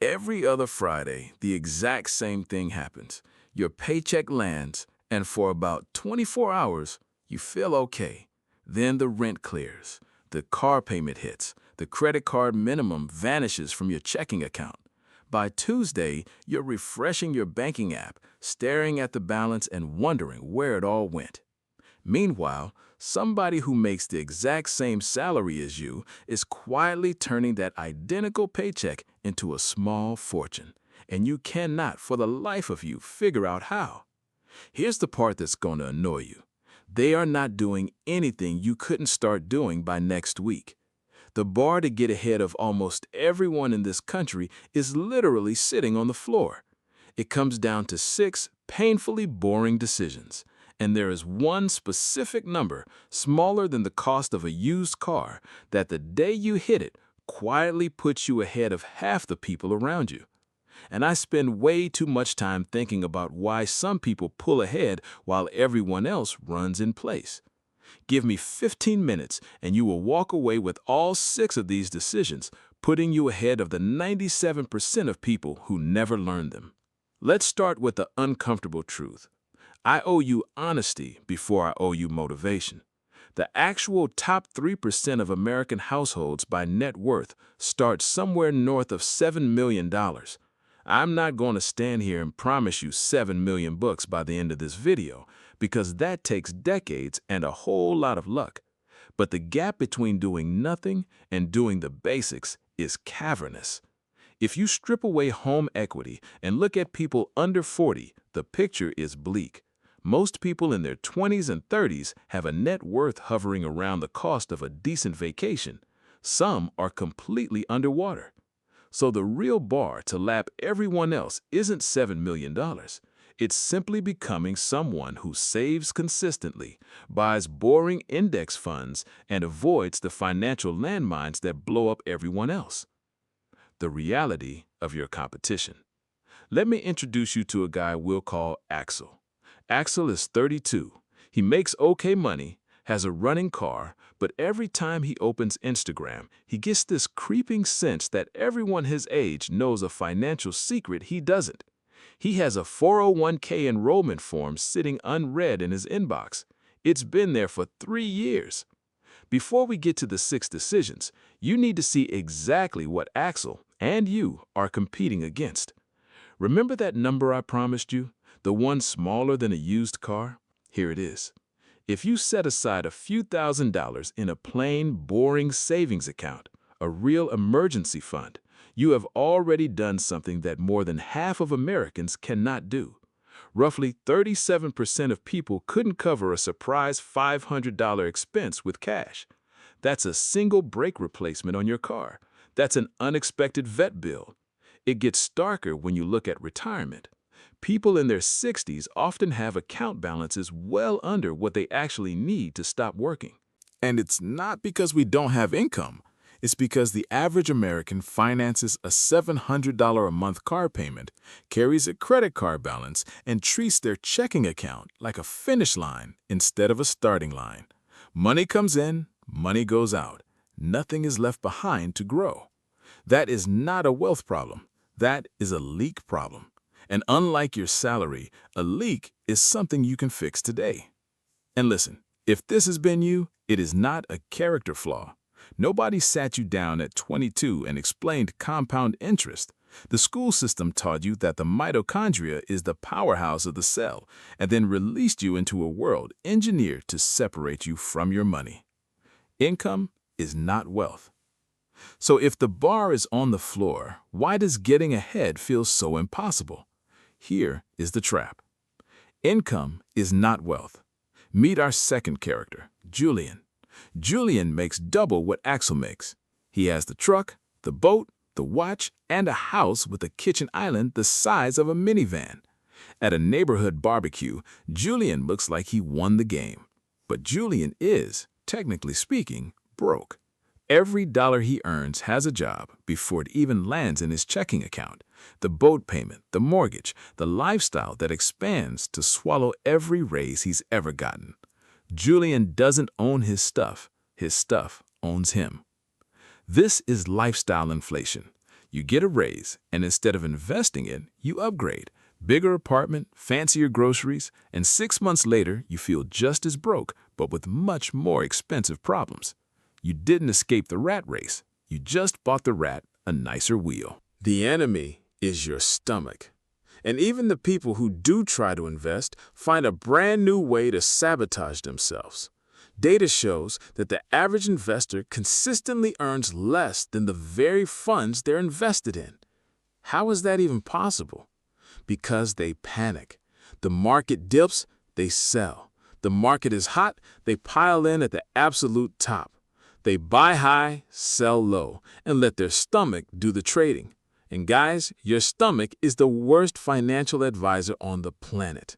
Every other Friday, the exact same thing happens. Your paycheck lands, and for about 24 hours, you feel okay. Then the rent clears, the car payment hits, the credit card minimum vanishes from your checking account. By Tuesday, you're refreshing your banking app, staring at the balance and wondering where it all went. Meanwhile, somebody who makes the exact same salary as you is quietly turning that identical paycheck into a small fortune, and you cannot, for the life of you, figure out how. Here's the part that's going to annoy you. They are not doing anything you couldn't start doing by next week. The bar to get ahead of almost everyone in this country is literally sitting on the floor. It comes down to 6 painfully boring decisions, and there is one specific number, smaller than the cost of a used car, that the day you hit it quietly puts you ahead of half the people around you. And I spend way too much time thinking about why some people pull ahead while everyone else runs in place. Give me 15 minutes and you will walk away with all 6 of these decisions, putting you ahead of the 97% of people who never learn them. Let's start with the uncomfortable truth. I owe you honesty before I owe you motivation. The actual top 3% of American households by net worth start somewhere north of $7 million. I'm not going to stand here and promise you 7 million books by the end of this video, because that takes decades and a whole lot of luck. But the gap between doing nothing and doing the basics is cavernous. If you strip away home equity and look at people under 40, the picture is bleak. Most people in their 20s and 30s have a net worth hovering around the cost of a decent vacation. Some are completely underwater. So the real bar to lap everyone else isn't $7 million. It's simply becoming someone who saves consistently, buys boring index funds, and avoids the financial landmines that blow up everyone else. The reality of your competition. Let me introduce you to a guy we'll call Axel. Axel is 32. He makes okay money, has a running car, but every time he opens Instagram, he gets this creeping sense that everyone his age knows a financial secret he doesn't. He has a 401k enrollment form sitting unread in his inbox. It's been there for 3 years. Before we get to the 6 decisions, you need to see exactly what Axel and you are competing against. Remember that number I promised you? The one smaller than a used car? Here it is. If you set aside a few $1,000s in a plain, boring savings account, a real emergency fund, you have already done something that more than half of Americans cannot do. Roughly 37% of people couldn't cover a surprise $500 expense with cash. That's a single brake replacement on your car. That's an unexpected vet bill. It gets starker when you look at retirement. People in their 60s often have account balances well under what they actually need to stop working. And it's not because we don't have income. It's because the average American finances a $700 a month car payment, carries a credit card balance, and treats their checking account like a finish line instead of a starting line. Money comes in, money goes out. Nothing is left behind to grow. That is not a wealth problem. That is a leak problem. And unlike your salary, a leak is something you can fix today. And listen, if this has been you, it is not a character flaw. Nobody sat you down at 22 and explained compound interest. The school system taught you that the mitochondria is the powerhouse of the cell, and then released you into a world engineered to separate you from your money. Income is not wealth. So if the bar is on the floor, why does getting ahead feel so impossible? Here is the trap. Income is not wealth. Meet our second character, Julian. Julian makes double what Axel makes. He has the truck, the boat, the watch, and a house with a kitchen island the size of a minivan. At a neighborhood barbecue, Julian looks like he won the game. But Julian is, technically speaking, broke. Every dollar he earns has a job before it even lands in his checking account. The boat payment, the mortgage, the lifestyle that expands to swallow every raise he's ever gotten. Julian doesn't own his stuff owns him. This is lifestyle inflation. You get a raise, and instead of investing it, you upgrade. Bigger apartment, fancier groceries, and 6 months later, you feel just as broke, but with much more expensive problems. You didn't escape the rat race. You just bought the rat a nicer wheel. The enemy is your stomach. And even the people who do try to invest find a brand new way to sabotage themselves. Data shows that the average investor consistently earns less than the very funds they're invested in. How is that even possible? Because they panic. The market dips, they sell. The market is hot, they pile in at the absolute top. They buy high, sell low, and let their stomach do the trading. And guys, your stomach is the worst financial advisor on the planet.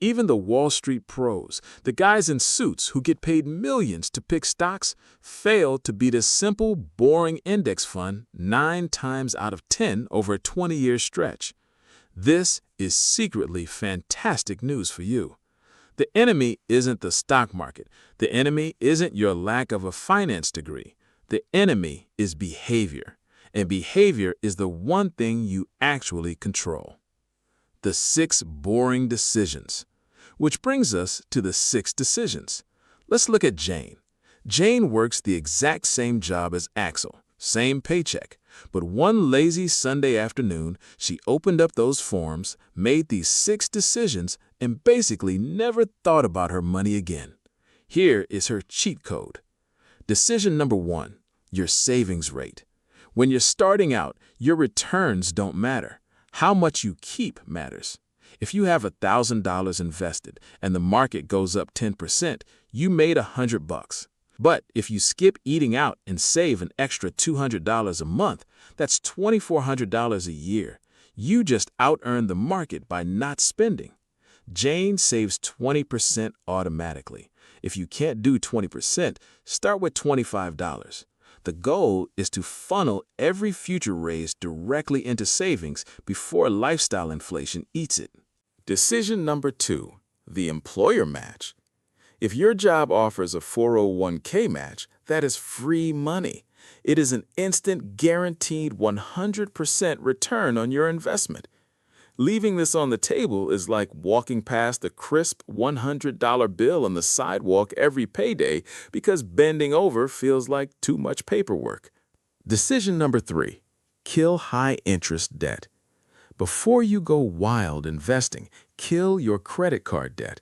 Even the Wall Street pros, the guys in suits who get paid millions to pick stocks, fail to beat a simple, boring index fund 9 times out of 10 over a 20-year stretch. This is secretly fantastic news for you. The enemy isn't the stock market. The enemy isn't your lack of a finance degree. The enemy is behavior. And behavior is the one thing you actually control. The 6 boring decisions. Which brings us to the 6 decisions. Let's look at Jane. Jane works the exact same job as Axel, same paycheck. But one lazy Sunday afternoon, she opened up those forms, made these 6 decisions, and basically never thought about her money again. Here is her cheat code. Decision number 1, your savings rate. When you're starting out, your returns don't matter. How much you keep matters. If you have $1,000 invested and the market goes up 10%, you made $100. But if you skip eating out and save an extra $200 a month, that's $2,400 a year. You just out-earned the market by not spending. Jane saves 20% automatically. If you can't do 20%, start with $25. The goal is to funnel every future raise directly into savings before lifestyle inflation eats it. Decision number 2, the employer match. If your job offers a 401k match, that is free money. It is an instant, guaranteed 100% return on your investment. Leaving this on the table is like walking past a crisp $100 bill on the sidewalk every payday because bending over feels like too much paperwork. Decision number 3, kill high-interest debt. Before you go wild investing, kill your credit card debt.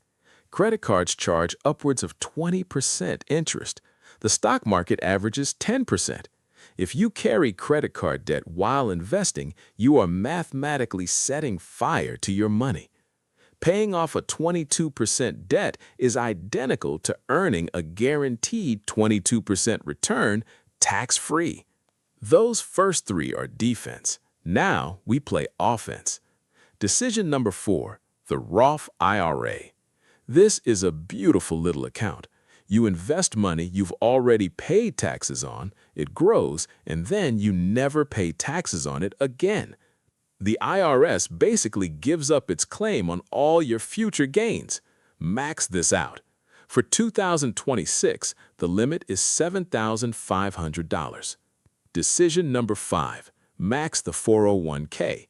Credit cards charge upwards of 20% interest. The stock market averages 10%. If you carry credit card debt while investing, you are mathematically setting fire to your money. Paying off a 22% debt is identical to earning a guaranteed 22% return tax-free. Those first 3 are defense. Now we play offense. Decision number 4, the Roth IRA. This is a beautiful little account. You invest money you've already paid taxes on, it grows, and then you never pay taxes on it again. The IRS basically gives up its claim on all your future gains. Max this out. For 2026, the limit is $7,500. Decision number 5, max the 401k.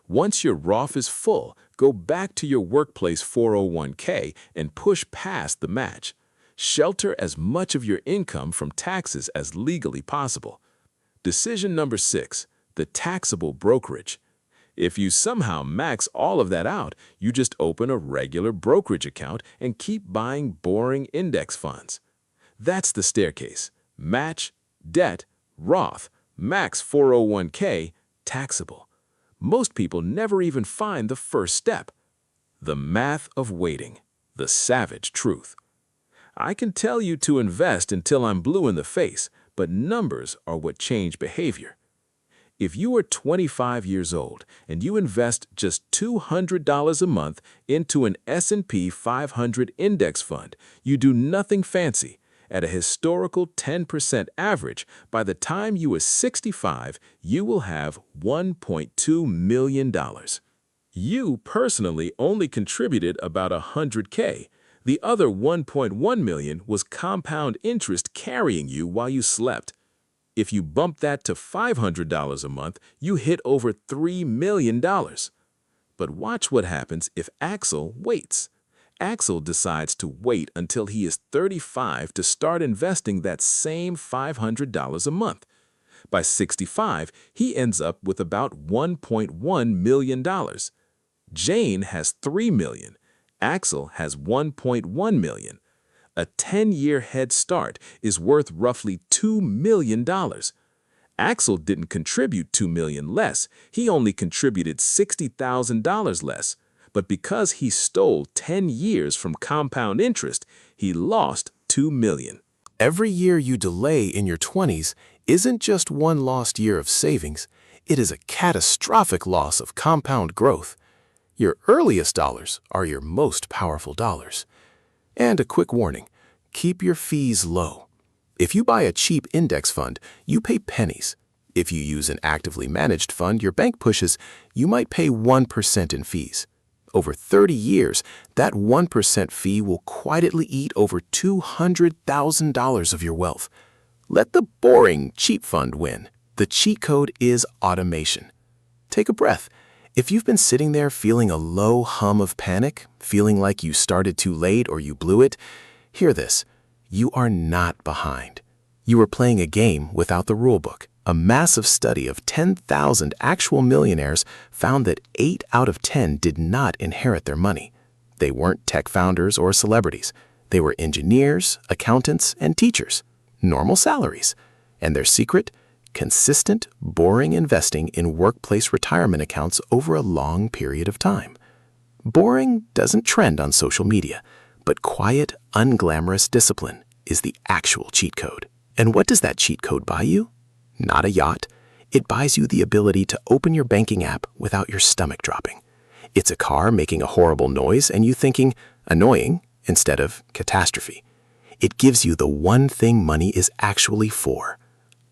Once your Roth is full, go back to your workplace 401k and push past the match. Shelter as much of your income from taxes as legally possible. Decision number 6, the taxable brokerage. If you somehow max all of that out, you just open a regular brokerage account and keep buying boring index funds. That's the staircase. Match, debt, Roth, max 401k, taxable. Most people never even find the first step. The math of waiting, the savage truth. I can tell you to invest until I'm blue in the face, but numbers are what change behavior. If you are 25 years old and you invest just $200 a month into an S&P 500 index fund, you do nothing fancy. At a historical 10% average, by the time you are 65, you will have $1.2 million. You personally only contributed about $100K. The other $1.1 million was compound interest carrying you while you slept. If you bump that to $500 a month, you hit over $3 million. But watch what happens if Axel waits. Axel decides to wait until he is 35 to start investing that same $500 a month. By 65, he ends up with about $1.1 million. Jane has $3 million. Axel has $1.1 million. A 10-year head start is worth roughly $2 million. Axel didn't contribute $2 million less. He only contributed $60,000 less. But because he stole 10 years from compound interest, he lost $2 million. Every year you delay in your 20s isn't just one lost year of savings, it is a catastrophic loss of compound growth. Your earliest dollars are your most powerful dollars. And a quick warning, keep your fees low. If you buy a cheap index fund, you pay pennies. If you use an actively managed fund your bank pushes, you might pay 1% in fees. Over 30 years, that 1% fee will quietly eat over $200,000 of your wealth. Let the boring, cheap fund win. The cheat code is automation. Take a breath. If you've been sitting there feeling a low hum of panic, feeling like you started too late or you blew it, hear this. You are not behind. You are playing a game without the rulebook. A massive study of 10,000 actual millionaires found that 8 out of 10 did not inherit their money. They weren't tech founders or celebrities. They were engineers, accountants, and teachers. Normal salaries. And their secret? Consistent, boring investing in workplace retirement accounts over a long period of time. Boring doesn't trend on social media, but quiet, unglamorous discipline is the actual cheat code. And what does that cheat code buy you? Not a yacht. It buys you the ability to open your banking app without your stomach dropping. It's a car making a horrible noise and you thinking, annoying, instead of catastrophe. It gives you the one thing money is actually for.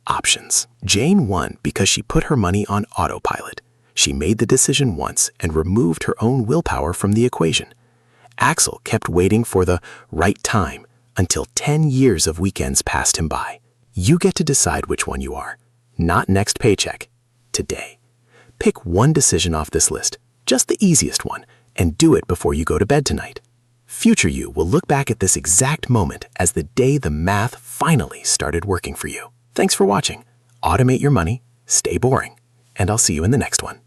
Options. Jane won because she put her money on autopilot. She made the decision once and removed her own willpower from the equation. Axel kept waiting for the right time until 10 years of weekends passed him by. You get to decide which one you are. Not next paycheck. Today. Pick one decision off this list, just the easiest one, and do it before you go to bed tonight. Future you will look back at this exact moment as the day the math finally started working for you. Thanks for watching. Automate your money, stay boring, and I'll see you in the next one.